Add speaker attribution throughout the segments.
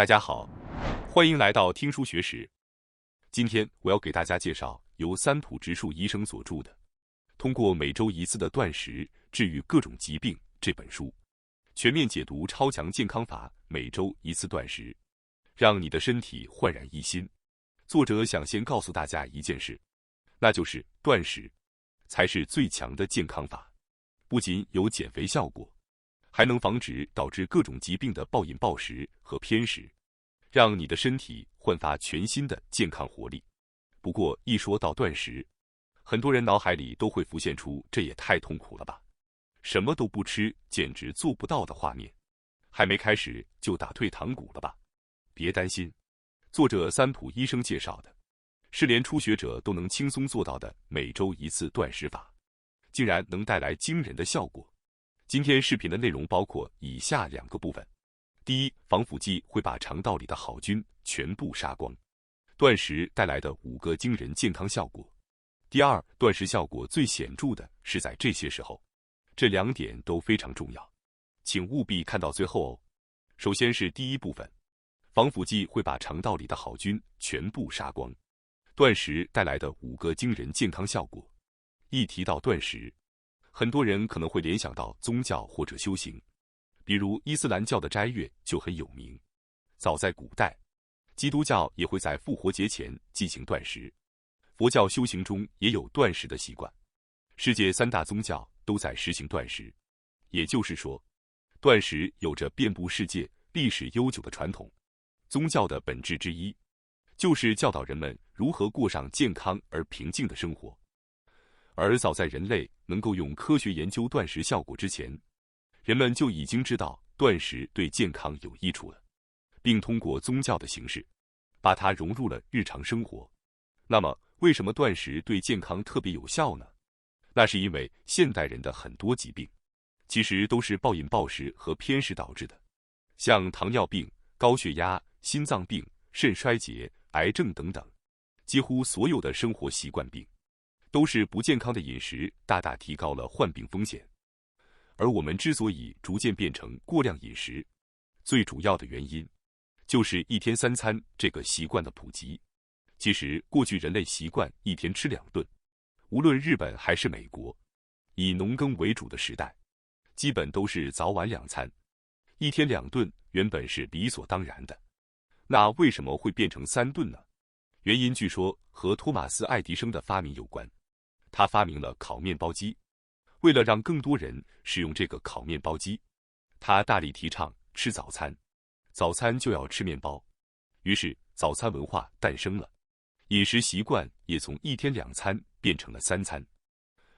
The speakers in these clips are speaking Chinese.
Speaker 1: 大家好，欢迎来到听书学史。今天我要给大家介绍由三浦直树医生所著的《通过每周一次的断食治愈各种疾病》这本书，全面解读超强健康法，每周一次断食，让你的身体焕然一新。作者想先告诉大家一件事，那就是断食才是最强的健康法，不仅有减肥效果，还能防止导致各种疾病的暴饮暴食和偏食，让你的身体焕发全新的健康活力。不过一说到断食，很多人脑海里都会浮现出这也太痛苦了吧，什么都不吃简直做不到的画面，还没开始就打退堂鼓了吧？别担心，作者三浦医生介绍的是连初学者都能轻松做到的每周一次断食法，竟然能带来惊人的效果。今天视频的内容包括以下2个部分。第一，防腐剂会把肠道里的好菌全部杀光，断食带来的5个惊人健康效果。第二，断食效果最显著的是在这些时候，这2点都非常重要，请务必看到最后哦。首先是第一部分，防腐剂会把肠道里的好菌全部杀光，断食带来的5个惊人健康效果。一提到断食，很多人可能会联想到宗教或者修行，比如伊斯兰教的斋月就很有名。早在古代，基督教也会在复活节前进行断食，佛教修行中也有断食的习惯。世界3大宗教都在实行断食，也就是说，断食有着遍布世界、历史悠久的传统。宗教的本质之一，就是教导人们如何过上健康而平静的生活。而早在人类能够用科学研究断食效果之前，人们就已经知道断食对健康有益处了，并通过宗教的形式把它融入了日常生活。那么，为什么断食对健康特别有效呢？那是因为现代人的很多疾病其实都是暴饮暴食和偏食导致的，像糖尿病、高血压、心脏病、肾衰竭、癌症等等，几乎所有的生活习惯病都是不健康的饮食大大提高了患病风险。而我们之所以逐渐变成过量饮食，最主要的原因就是1天3餐这个习惯的普及。其实过去人类习惯1天吃2顿，无论日本还是美国，以农耕为主的时代，基本都是早晚2餐，1天2顿原本是理所当然的。那为什么会变成3顿呢？原因据说和托马斯·爱迪生的发明有关。他发明了烤面包机，为了让更多人使用这个烤面包机，他大力提倡吃早餐，早餐就要吃面包，于是早餐文化诞生了，饮食习惯也从1天2餐变成了3餐。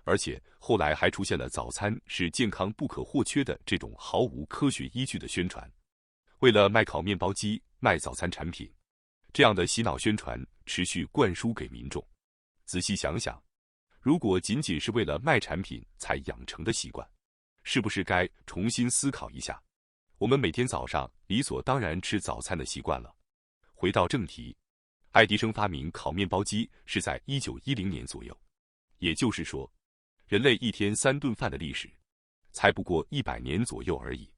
Speaker 1: 而且后来还出现了早餐是健康不可或缺的这种毫无科学依据的宣传。为了卖烤面包机、卖早餐产品，这样的洗脑宣传持续灌输给民众。仔细想想，如果仅仅是为了卖产品才养成的习惯，是不是该重新思考一下我们每天早上理所当然吃早餐的习惯了？回到正题，爱迪生发明烤面包机是在1910年左右，也就是说，人类1天3顿饭的历史才不过100年左右而已。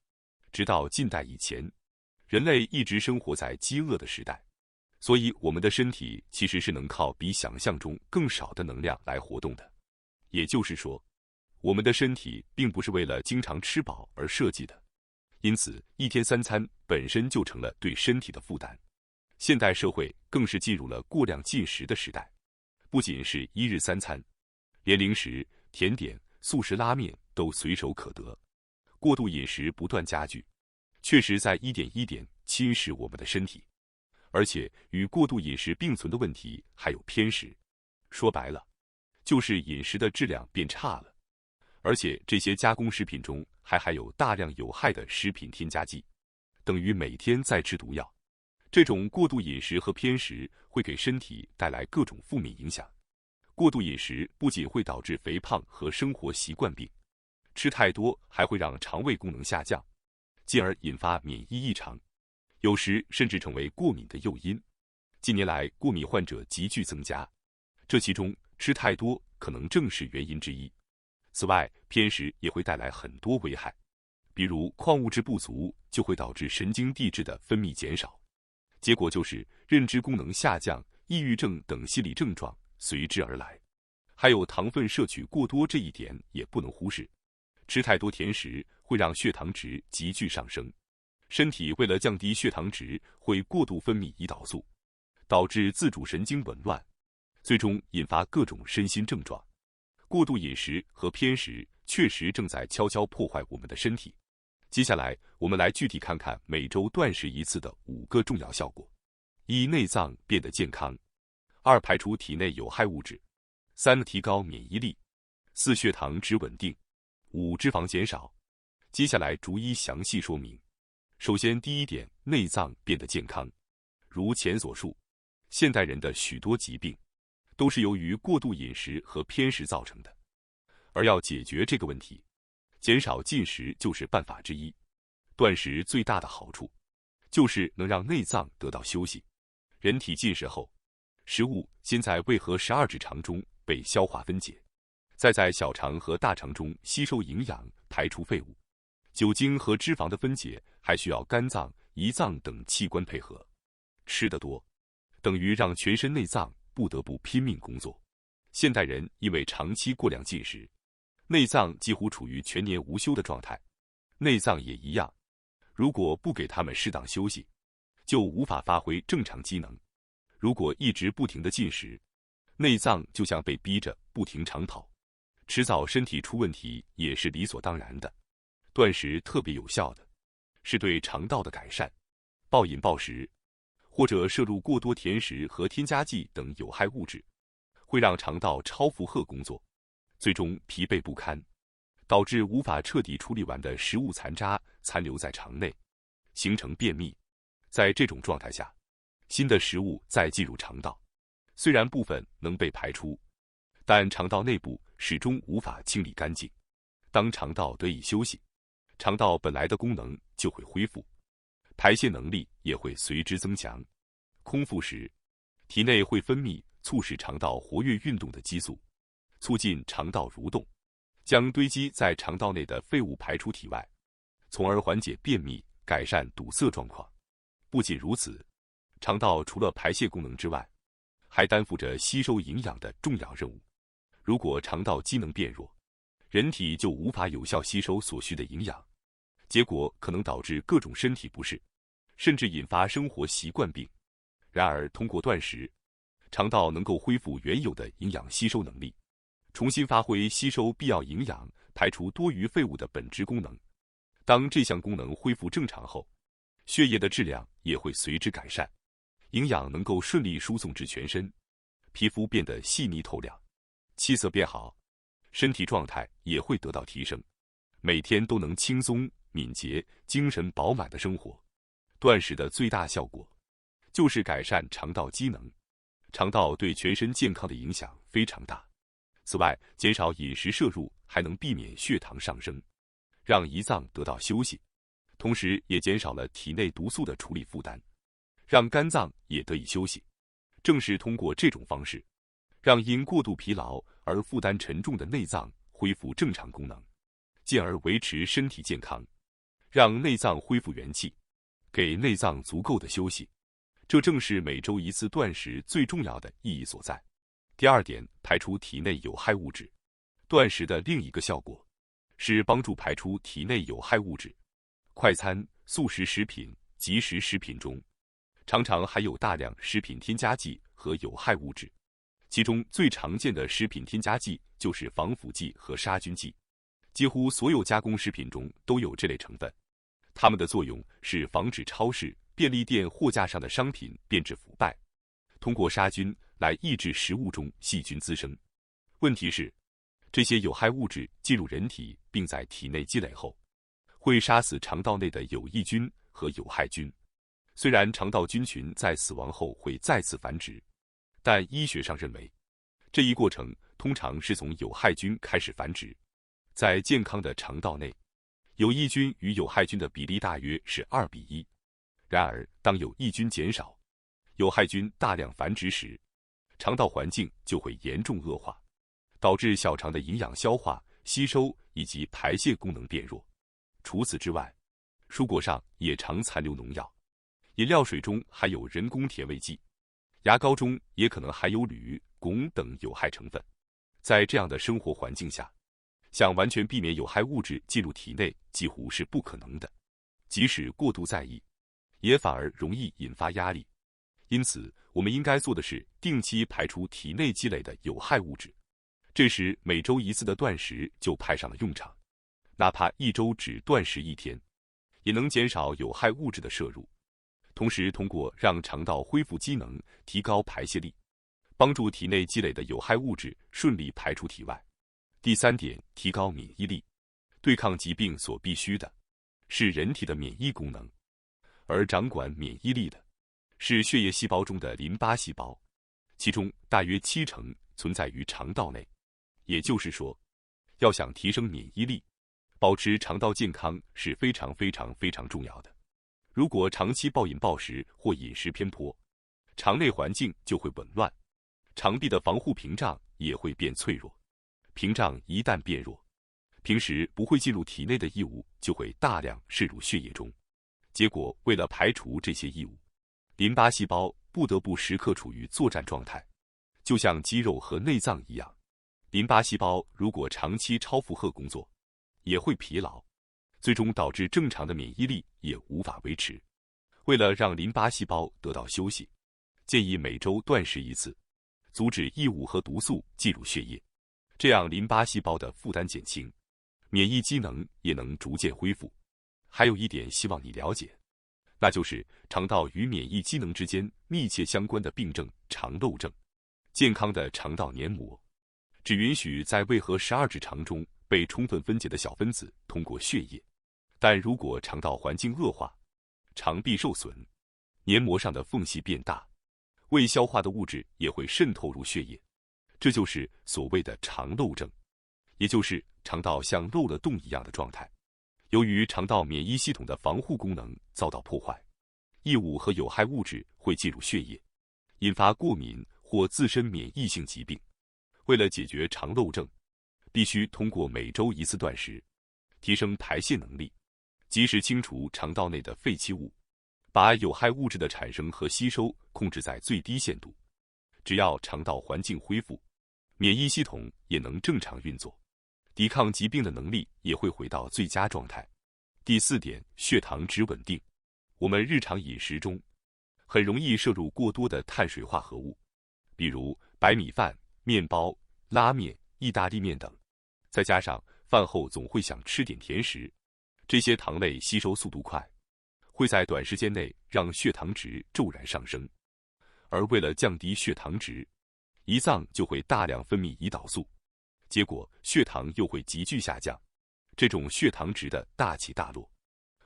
Speaker 1: 直到近代以前，人类一直生活在饥饿的时代，所以我们的身体其实是能靠比想象中更少的能量来活动的。也就是说，我们的身体并不是为了经常吃饱而设计的，因此1天3餐本身就成了对身体的负担。现代社会更是进入了过量进食的时代，不仅是1日3餐，连零食、甜点、速食拉面都随手可得，过度饮食不断加剧，确实在一点侵蚀我们的身体。而且与过度饮食并存的问题还有偏食，说白了，就是饮食的质量变差了。而且这些加工食品中还含有大量有害的食品添加剂，等于每天在吃毒药。这种过度饮食和偏食会给身体带来各种负面影响。过度饮食不仅会导致肥胖和生活习惯病，吃太多还会让肠胃功能下降，进而引发免疫异常，有时甚至成为过敏的诱因。近年来，过敏患者急剧增加，这其中吃太多可能正是原因之一。此外，偏食也会带来很多危害，比如矿物质不足就会导致神经递质的分泌减少，结果就是认知功能下降、抑郁症等心理症状随之而来。还有糖分摄取过多，这一点也不能忽视。吃太多甜食会让血糖值急剧上升，身体为了降低血糖值，会过度分泌胰岛素，导致自主神经紊乱，最终引发各种身心症状。过度饮食和偏食确实正在悄悄破坏我们的身体。接下来，我们来具体看看每周断食一次的5个重要效果：一、内脏变得健康；二、排出体内有害物质；三、提高免疫力；四、血糖值稳定；五、脂肪减少。接下来逐一详细说明。首先，第一点，内脏变得健康。如前所述，现代人的许多疾病都是由于过度饮食和偏食造成的，而要解决这个问题，减少进食就是办法之一。断食最大的好处就是能让内脏得到休息。人体进食后，食物先在胃和12指肠中被消化分解，再在小肠和大肠中吸收营养，排出废物。酒精和脂肪的分解还需要肝脏、胰脏等器官配合。吃得多，等于让全身内脏不得不拼命工作。现代人因为长期过量进食，内脏几乎处于全年无休的状态。内脏也一样，如果不给它们适当休息，就无法发挥正常机能。如果一直不停地进食，内脏就像被逼着不停长跑，迟早身体出问题也是理所当然的。断食特别有效的是对肠道的改善。暴饮暴食或者摄入过多甜食和添加剂等有害物质，会让肠道超负荷工作，最终疲惫不堪，导致无法彻底处理完的食物残渣残留在肠内，形成便秘。在这种状态下，新的食物再进入肠道，虽然部分能被排出，但肠道内部始终无法清理干净。当肠道得以休息，肠道本来的功能就会恢复，排泄能力也会随之增强。空腹时，体内会分泌促使肠道活跃运动的激素，促进肠道蠕动，将堆积在肠道内的废物排出体外，从而缓解便秘，改善堵塞状况。不仅如此，肠道除了排泄功能之外，还担负着吸收营养的重要任务。如果肠道机能变弱，人体就无法有效吸收所需的营养，结果可能导致各种身体不适，甚至引发生活习惯病。然而，通过断食，肠道能够恢复原有的营养吸收能力，重新发挥吸收必要营养、排除多余废物的本质功能。当这项功能恢复正常后，血液的质量也会随之改善，营养能够顺利输送至全身，皮肤变得细腻透亮，气色变好，身体状态也会得到提升，每天都能轻松、敏捷、精神饱满的生活。断食的最大效果就是改善肠道机能，肠道对全身健康的影响非常大。此外，减少饮食摄入还能避免血糖上升，让胰脏得到休息，同时也减少了体内毒素的处理负担，让肝脏也得以休息。正是通过这种方式，让因过度疲劳而负担沉重的内脏恢复正常功能，进而维持身体健康，让内脏恢复元气，给内脏足够的休息。这正是每周一次断食最重要的意义所在。第二点，排出体内有害物质。断食的另一个效果是帮助排出体内有害物质。快餐、速食食品、即食食品中常常含有大量食品添加剂和有害物质，其中最常见的食品添加剂就是防腐剂和杀菌剂。几乎所有加工食品中都有这类成分，它们的作用是防止超市、便利店货架上的商品变质腐败，通过杀菌来抑制食物中细菌滋生。问题是，这些有害物质进入人体并在体内积累后，会杀死肠道内的有益菌和有害菌。虽然肠道菌群在死亡后会再次繁殖，但医学上认为，这一过程通常是从有害菌开始繁殖。在健康的肠道内，有益菌与有害菌的比例大约是2:1。然而，当有益菌减少，有害菌大量繁殖时，肠道环境就会严重恶化，导致小肠的营养消化、吸收以及排泄功能变弱。除此之外，蔬果上也常残留农药，饮料水中含有人工甜味剂，牙膏中也可能含有铝、汞等有害成分。在这样的生活环境下，想完全避免有害物质进入体内几乎是不可能的。即使过度在意，也反而容易引发压力。因此，我们应该做的是定期排出体内积累的有害物质。这时，每周一次的断食就派上了用场。哪怕一周只断食1天，也能减少有害物质的摄入。同时，通过让肠道恢复机能，提高排泄力，帮助体内积累的有害物质顺利排出体外。第3点，提高免疫力。对抗疾病所必须的是人体的免疫功能，而掌管免疫力的是血液细胞中的淋巴细胞，其中大约70%存在于肠道内。也就是说，要想提升免疫力，保持肠道健康是非常重要的。如果长期暴饮暴食或饮食偏颇，肠内环境就会紊乱，肠壁的防护屏障也会变脆弱。屏障一旦变弱，平时不会进入体内的异物就会大量渗入血液中。结果，为了排除这些异物，淋巴细胞不得不时刻处于作战状态，就像肌肉和内脏一样。淋巴细胞如果长期超负荷工作，也会疲劳，最终导致正常的免疫力也无法维持。为了让淋巴细胞得到休息，建议每周断食1次，阻止异物和毒素进入血液，这样淋巴细胞的负担减轻，免疫机能也能逐渐恢复。还有一点希望你了解，那就是肠道与免疫机能之间密切相关的病症——肠漏症。健康的肠道黏膜只允许在胃和12指肠中被充分分解的小分子通过血液，但如果肠道环境恶化，肠壁受损，黏膜上的缝隙变大，未消化的物质也会渗透入血液，这就是所谓的肠漏症，也就是肠道像漏了洞一样的状态。由于肠道免疫系统的防护功能遭到破坏，异物和有害物质会进入血液，引发过敏或自身免疫性疾病。为了解决肠漏症，必须通过每周1次断食，提升排泄能力，及时清除肠道内的废弃物，把有害物质的产生和吸收控制在最低限度。只要肠道环境恢复，免疫系统也能正常运作，抵抗疾病的能力也会回到最佳状态。第4点，血糖值稳定。我们日常饮食中很容易摄入过多的碳水化合物，比如白米饭、面包、拉面、意大利面等，再加上饭后总会想吃点甜食，这些糖类吸收速度快，会在短时间内让血糖值骤然上升。而为了降低血糖值，胰脏就会大量分泌胰岛素，结果血糖又会急剧下降。这种血糖值的大起大落，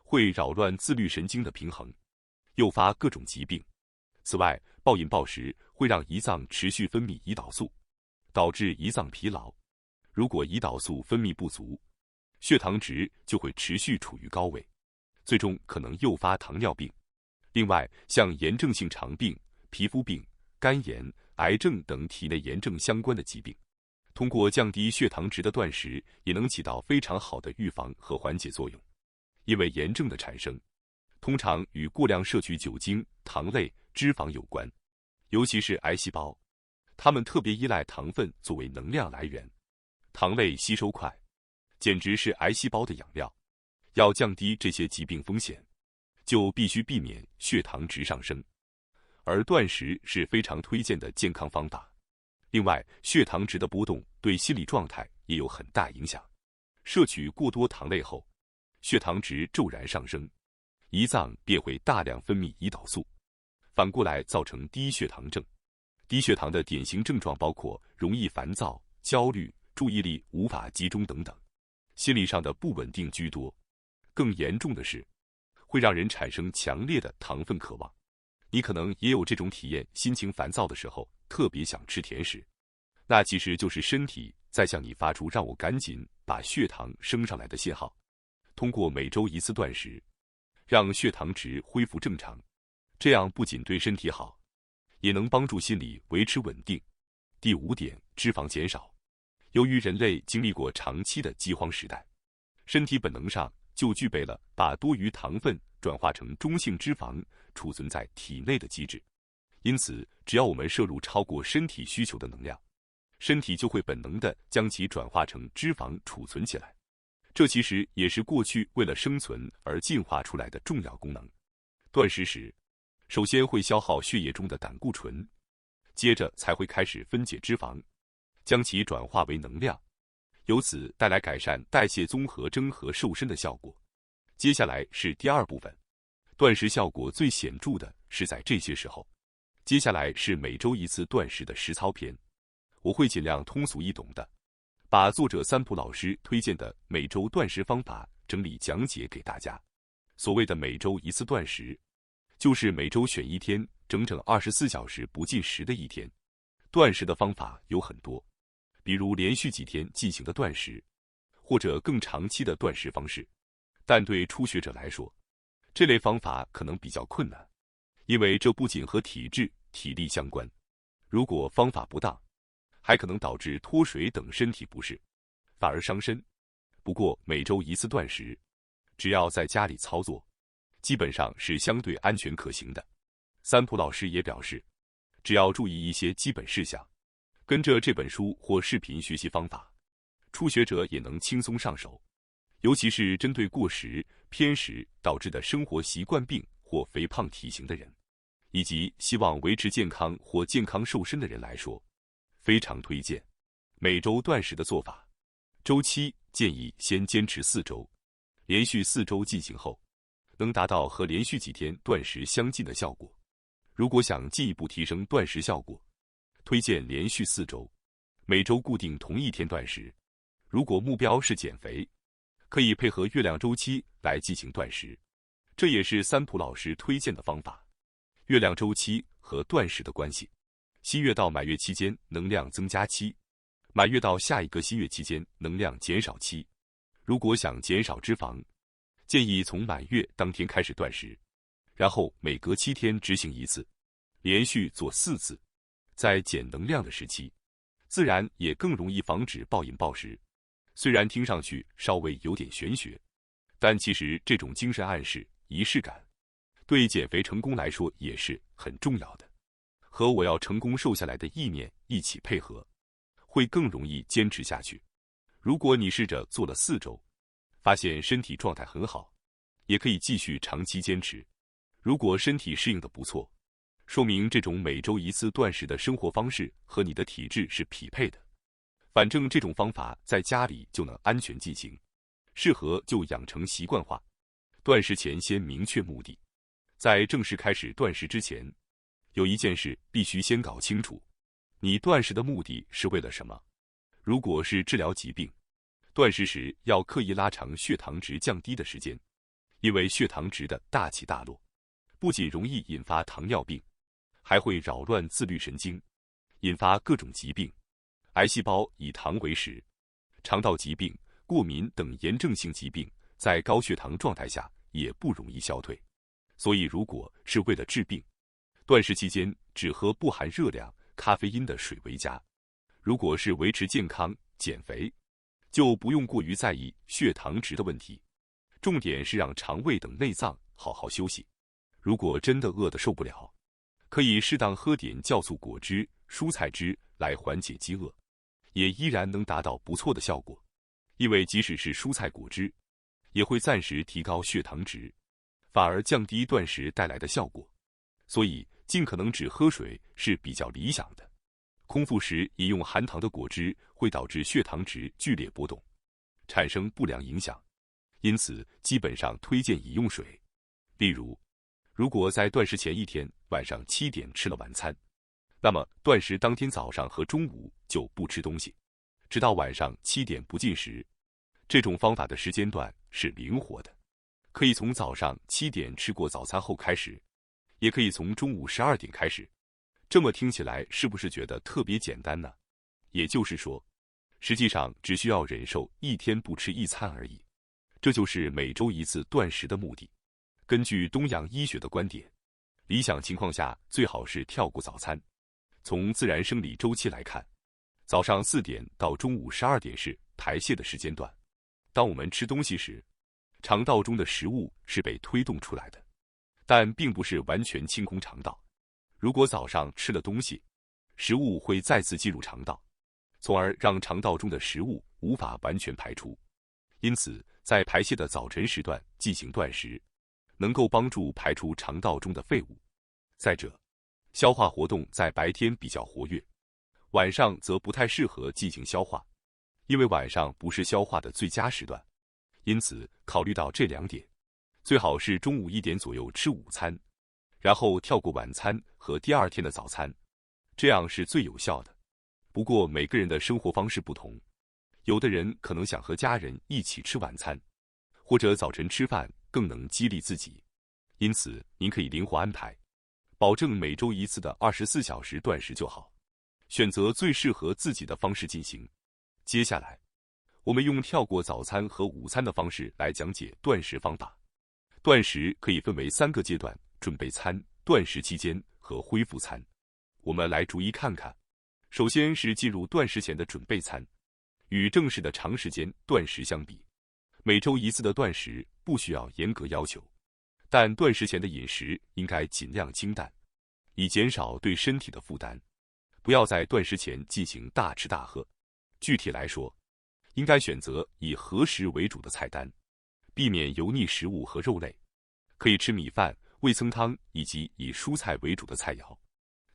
Speaker 1: 会扰乱自律神经的平衡，诱发各种疾病。此外，暴饮暴食会让胰脏持续分泌胰岛素，导致胰脏疲劳。如果胰岛素分泌不足，血糖值就会持续处于高位，最终可能诱发糖尿病。另外，像炎症性肠病、皮肤病、肝炎、癌症等体内炎症相关的疾病，通过降低血糖值的断食，也能起到非常好的预防和缓解作用。因为炎症的产生，通常与过量摄取酒精、糖类、脂肪有关，尤其是癌细胞，它们特别依赖糖分作为能量来源。糖类吸收快，简直是癌细胞的养料。要降低这些疾病风险，就必须避免血糖值上升，而断食是非常推荐的健康方法。另外，血糖值的波动对心理状态也有很大影响。摄取过多糖类后，血糖值骤然上升，胰脏便会大量分泌胰岛素，反过来造成低血糖症。低血糖的典型症状包括容易烦躁、焦虑、注意力无法集中等等，心理上的不稳定居多。更严重的是，会让人产生强烈的糖分渴望。你可能也有这种体验，心情烦躁的时候特别想吃甜食，那其实就是身体在向你发出让我赶紧把血糖升上来的信号。通过每周1次断食，让血糖值恢复正常，这样不仅对身体好，也能帮助心理维持稳定。第5点，脂肪减少。由于人类经历过长期的饥荒时代，身体本能上就具备了把多余糖分转化成中性脂肪，储存在体内的机制。因此，只要我们摄入超过身体需求的能量，身体就会本能地将其转化成脂肪储存起来。这其实也是过去为了生存而进化出来的重要功能。断食时，首先会消耗血液中的胆固醇，接着才会开始分解脂肪，将其转化为能量，由此带来改善代谢综合征和瘦身的效果。接下来是第二部分，断食效果最显著的是在这些时候。接下来是每周一次断食的实操篇，我会尽量通俗易懂的，把作者三浦老师推荐的每周断食方法整理讲解给大家。所谓的每周一次断食，就是每周选一天，整整24小时不进食的一天。断食的方法有很多，比如连续几天进行的断食，或者更长期的断食方式。但对初学者来说，这类方法可能比较困难，因为这不仅和体质、体力相关，如果方法不当，还可能导致脱水等身体不适，反而伤身。不过每周一次断食，只要在家里操作，基本上是相对安全可行的。三浦老师也表示，只要注意一些基本事项，跟着这本书或视频学习方法，初学者也能轻松上手。尤其是针对过食、偏食导致的生活习惯病或肥胖体型的人，以及希望维持健康或健康瘦身的人来说，非常推荐每周断食的做法。周期建议先坚持4周，连续4周进行后，能达到和连续几天断食相近的效果。如果想进一步提升断食效果，推荐连续4周，每周固定同一天断食。如果目标是减肥，可以配合月亮周期来进行断食，这也是三浦老师推荐的方法。月亮周期和断食的关系，新月到满月期间能量增加期，满月到下一个新月期间能量减少期。如果想减少脂肪，建议从满月当天开始断食，然后每隔7天执行一次，连续做4次。在减能量的时期，自然也更容易防止暴饮暴食。虽然听上去稍微有点玄学，但其实这种精神暗示、仪式感，对减肥成功来说也是很重要的。和我要成功瘦下来的意念一起配合，会更容易坚持下去。如果你试着做了4周，发现身体状态很好，也可以继续长期坚持。如果身体适应的不错，说明这种每周一次断食的生活方式和你的体质是匹配的。反正这种方法在家里就能安全进行，适合就养成习惯化。断食前先明确目的，在正式开始断食之前，有一件事必须先搞清楚，你断食的目的是为了什么？如果是治疗疾病，断食时要刻意拉长血糖值降低的时间，因为血糖值的大起大落，不仅容易引发糖尿病，还会扰乱自律神经，引发各种疾病。癌细胞以糖为食，肠道疾病、过敏等炎症性疾病在高血糖状态下也不容易消退。所以如果是为了治病，断食期间只喝不含热量、咖啡因的水为佳。如果是维持健康、减肥，就不用过于在意血糖值的问题，重点是让肠胃等内脏好好休息。如果真的饿得受不了，可以适当喝点酵素果汁、蔬菜汁来缓解饥饿，也依然能达到不错的效果。因为即使是蔬菜果汁，也会暂时提高血糖值，反而降低断食带来的效果。所以尽可能只喝水是比较理想的。空腹时饮用含糖的果汁会导致血糖值剧烈波动，产生不良影响，因此基本上推荐饮用水。例如，如果在断食前一天晚上7点吃了晚餐，那么断食当天早上和中午就不吃东西，直到晚上7点不进食。这种方法的时间段是灵活的，可以从早上7点吃过早餐后开始，也可以从中午12点开始。这么听起来是不是觉得特别简单呢？也就是说，实际上只需要忍受1天不吃一餐而已。这就是每周一次断食的目的。根据东洋医学的观点，理想情况下最好是跳过早餐。从自然生理周期来看，早上4点到中午12点是排泄的时间段。当我们吃东西时，肠道中的食物是被推动出来的，但并不是完全清空肠道。如果早上吃了东西，食物会再次进入肠道，从而让肠道中的食物无法完全排出。因此，在排泄的早晨时段进行断食，能够帮助排出肠道中的废物。再者，消化活动在白天比较活跃，晚上则不太适合进行消化，因为晚上不是消化的最佳时段。因此，考虑到这2点，最好是中午1点左右吃午餐，然后跳过晚餐和第2天的早餐，这样是最有效的。不过每个人的生活方式不同，有的人可能想和家人一起吃晚餐，或者早晨吃饭更能激励自己，因此您可以灵活安排，保证每周1次的24小时断食就好，选择最适合自己的方式进行。接下来，我们用跳过早餐和午餐的方式来讲解断食方法。断食可以分为3个阶段：准备餐、断食期间和恢复餐。我们来逐一看看。首先是进入断食前的准备餐。与正式的长时间断食相比，每周1次的断食不需要严格要求，但断食前的饮食应该尽量清淡，以减少对身体的负担。不要在断食前进行大吃大喝。具体来说，应该选择以和食为主的菜单，避免油腻食物和肉类。可以吃米饭、味噌汤以及以蔬菜为主的菜肴。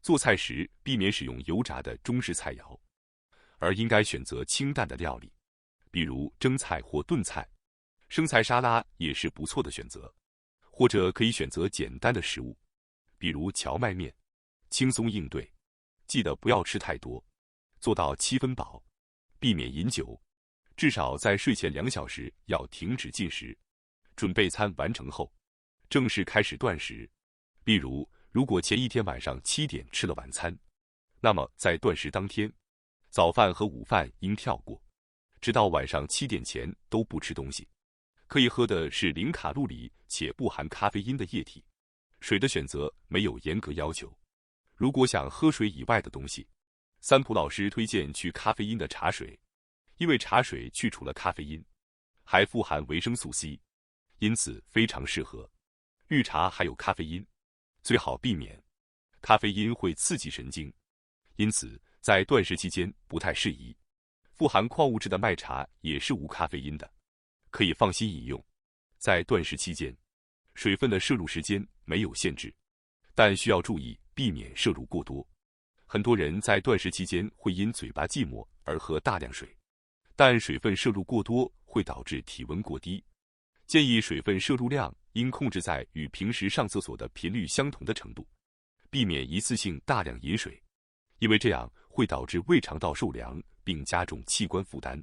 Speaker 1: 做菜时避免使用油炸的中式菜肴，而应该选择清淡的料理，比如蒸菜或炖菜。生菜沙拉也是不错的选择，或者可以选择简单的食物，比如荞麦面，轻松应对。记得不要吃太多，做到7分饱，避免饮酒，至少在睡前2小时要停止进食。准备餐完成后，正式开始断食。例如，如果前1天晚上7点吃了晚餐，那么在断食当天，早饭和午饭应跳过，直到晚上7点前都不吃东西。可以喝的是0卡路里且不含咖啡因的液体。水的选择没有严格要求，如果想喝水以外的东西，三浦老师推荐去咖啡因的茶水，因为茶水去除了咖啡因，还富含维生素 C， 因此非常适合。绿茶还有咖啡因，最好避免，咖啡因会刺激神经，因此在断食期间不太适宜。富含矿物质的麦茶也是无咖啡因的，可以放心饮用。在断食期间，水分的摄入时间没有限制，但需要注意避免摄入过多。很多人在断食期间会因嘴巴寂寞而喝大量水，但水分摄入过多会导致体温过低。建议水分摄入量应控制在与平时上厕所的频率相同的程度，避免一次性大量饮水，因为这样会导致胃肠道受凉并加重器官负担。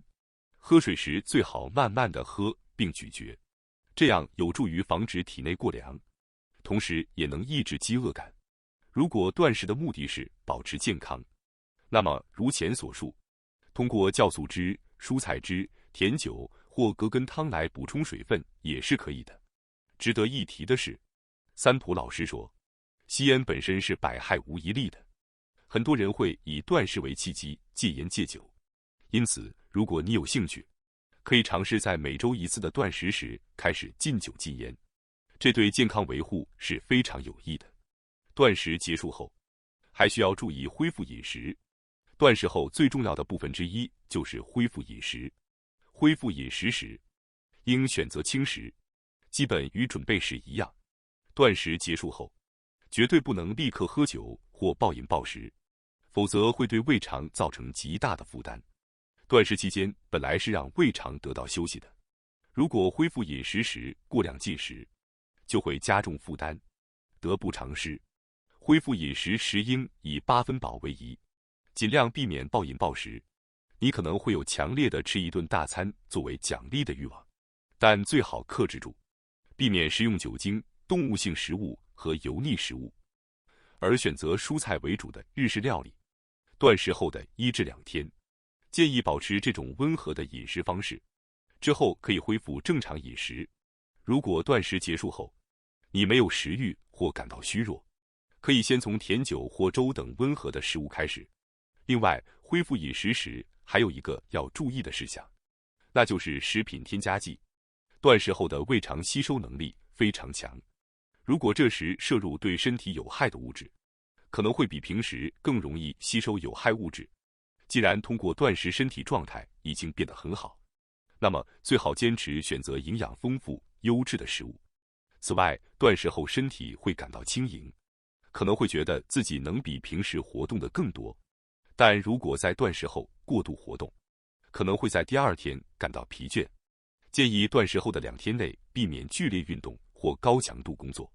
Speaker 1: 喝水时最好慢慢地喝并咀嚼，这样有助于防止体内过凉，同时也能抑制饥饿感。如果断食的目的是保持健康，那么如前所述，通过酵素汁、蔬菜汁、甜酒或葛根汤来补充水分也是可以的。值得一提的是，三浦老师说，吸烟本身是百害无一利的，很多人会以断食为契机戒烟戒酒。因此，如果你有兴趣，可以尝试在每周1次的断食时开始禁酒禁烟，这对健康维护是非常有益的。断食结束后，还需要注意恢复饮食。断食后最重要的部分之一就是恢复饮食。恢复饮食时，应选择轻食，基本与准备时一样。断食结束后，绝对不能立刻喝酒或暴饮暴食，否则会对胃肠造成极大的负担。断食期间本来是让胃肠得到休息的，如果恢复饮食时过量进食，就会加重负担，得不偿失。恢复饮食时应以8分饱为宜，尽量避免暴饮暴食。你可能会有强烈的吃一顿大餐作为奖励的欲望，但最好克制住，避免食用酒精、动物性食物和油腻食物，而选择蔬菜为主的日式料理。断食后的1至2天，建议保持这种温和的饮食方式，之后可以恢复正常饮食。如果断食结束后，你没有食欲或感到虚弱，可以先从甜酒或粥等温和的食物开始。另外，恢复饮食时还有一个要注意的事项，那就是食品添加剂。断食后的胃肠吸收能力非常强。如果这时摄入对身体有害的物质，可能会比平时更容易吸收有害物质。既然通过断食身体状态已经变得很好，那么最好坚持选择营养丰富、优质的食物。此外，断食后身体会感到轻盈，可能会觉得自己能比平时活动的更多。但如果在断食后过度活动，可能会在第二天感到疲倦。建议断食后的2天内避免剧烈运动或高强度工作，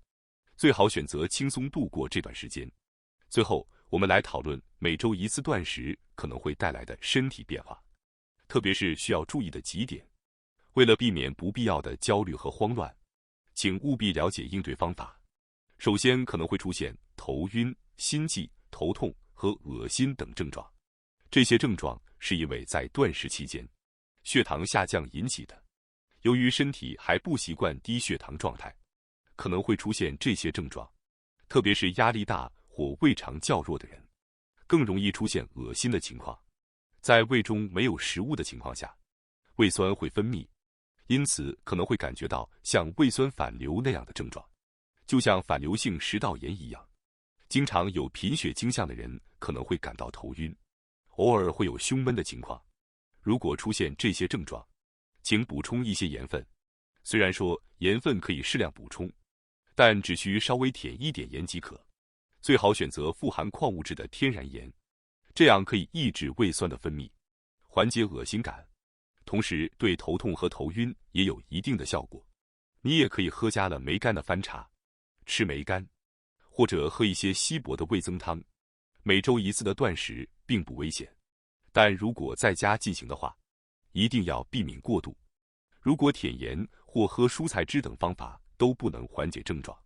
Speaker 1: 最好选择轻松度过这段时间。最后，我们来讨论每周1次断食可能会带来的身体变化，特别是需要注意的几点。为了避免不必要的焦虑和慌乱，请务必了解应对方法。首先，可能会出现头晕、心悸、头痛和恶心等症状，这些症状是因为在断食期间血糖下降引起的。由于身体还不习惯低血糖状态，可能会出现这些症状，特别是压力大或胃肠较弱的人，更容易出现恶心的情况。在胃中没有食物的情况下，胃酸会分泌，因此可能会感觉到像胃酸反流那样的症状，就像反流性食道炎一样。经常有贫血倾向的人可能会感到头晕，偶尔会有胸闷的情况。如果出现这些症状，请补充一些盐分。虽然说盐分可以适量补充，但只需稍微舔一点盐即可。最好选择富含矿物质的天然盐，这样可以抑制胃酸的分泌，缓解恶心感，同时对头痛和头晕也有一定的效果。你也可以喝加了梅干的番茶，吃梅干，或者喝一些稀薄的味增汤。每周1次的断食并不危险，但如果在家进行的话，一定要避免过度。如果舔盐或喝蔬菜汁等方法都不能缓解症状，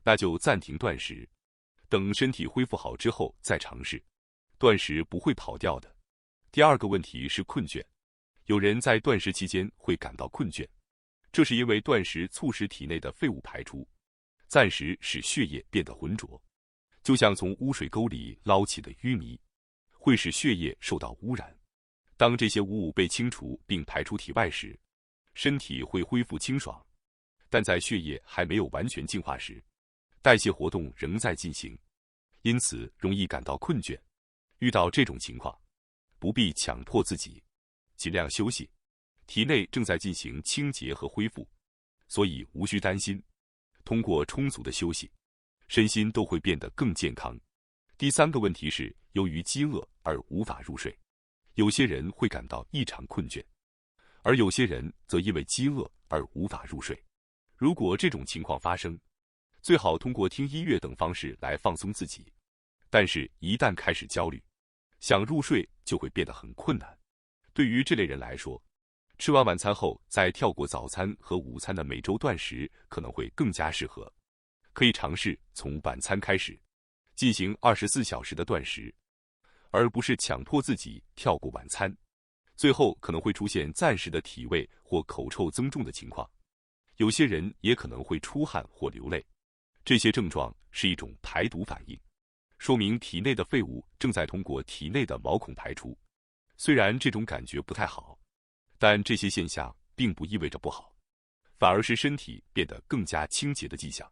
Speaker 1: 那就暂停断食，等身体恢复好之后再尝试。断食不会跑掉的。第二个问题是困倦。有人在断食期间会感到困倦，这是因为断食促使体内的废物排出，暂时使血液变得浑浊，就像从污水沟里捞起的淤泥，会使血液受到污染。当这些污物被清除并排出体外时，身体会恢复清爽，但在血液还没有完全净化时，代谢活动仍在进行，因此容易感到困倦。遇到这种情况，不必强迫自己，尽量休息。体内正在进行清洁和恢复，所以无需担心。通过充足的休息，身心都会变得更健康。第三个问题是由于饥饿而无法入睡。有些人会感到异常困倦，而有些人则因为饥饿而无法入睡。如果这种情况发生，最好通过听音乐等方式来放松自己。但是，一旦开始焦虑，想入睡就会变得很困难。对于这类人来说，吃完晚餐后再跳过早餐和午餐的每周断食可能会更加适合。可以尝试从晚餐开始，进行24小时的断食，而不是强迫自己跳过晚餐。最后可能会出现暂时的体味或口臭增重的情况，有些人也可能会出汗或流泪。这些症状是一种排毒反应，说明体内的废物正在通过体内的毛孔排出。虽然这种感觉不太好，但这些现象并不意味着不好，反而是身体变得更加清洁的迹象。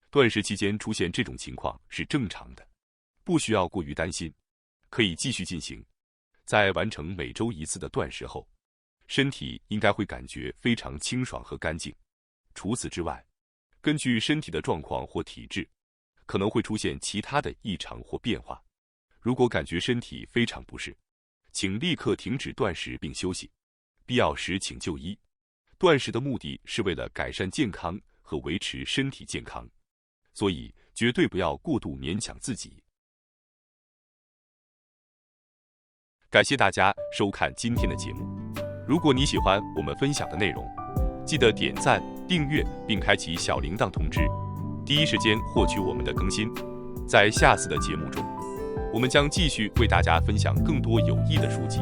Speaker 1: 断食期间出现这种情况是正常的，不需要过于担心，可以继续进行。在完成每周1次的断食后，身体应该会感觉非常清爽和干净。除此之外，根据身体的状况或体质，可能会出现其他的异常或变化。如果感觉身体非常不适，请立刻停止断食并休息，必要时请就医。断食的目的是为了改善健康和维持身体健康，所以绝对不要过度勉强自己。感谢大家收看今天的节目。如果你喜欢我们分享的内容，记得点赞、订阅并开启小铃铛通知，第一时间获取我们的更新。在下次的节目中，我们将继续为大家分享更多有益的书籍。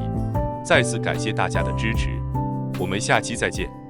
Speaker 1: 再次感谢大家的支持，我们下期再见。